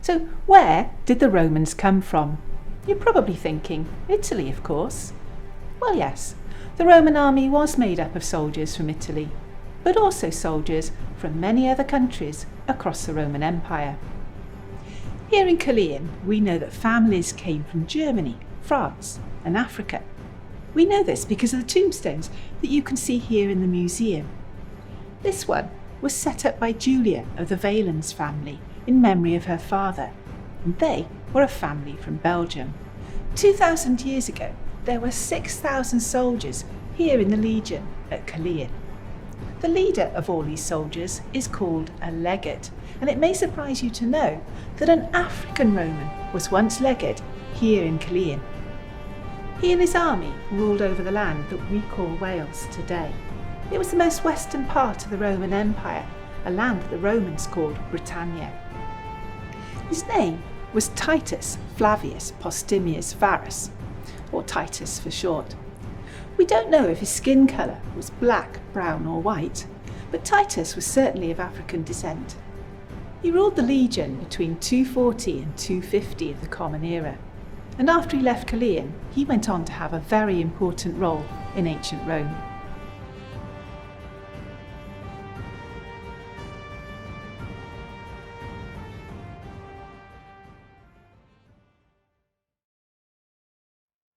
So where did the Romans come from? You're probably thinking, Italy, of course. Well, yes, the Roman army was made up of soldiers from Italy, but also soldiers from many other countries across the Roman Empire. Here in Calais, we know that families came from Germany, France, and Africa. We know this because of the tombstones that you can see here in the museum. This one was set up by Julia of the Valens family in memory of her father, and they were a family from Belgium. 2,000 years ago, there were 6,000 soldiers here in the Legion at Calais. The leader of all these soldiers is called a legate, and it may surprise you to know that an African Roman was once legate here in Calais. He and his army ruled over the land that we call Wales today. It was the most western part of the Roman Empire, a land that the Romans called Britannia. His name was Titus Flavius Postumius Varus, or Titus for short. We don't know if his skin colour was black, brown or white, but Titus was certainly of African descent. He ruled the Legion between 240 and 250 of the Common Era, and after he left Calais, he went on to have a very important role in ancient Rome.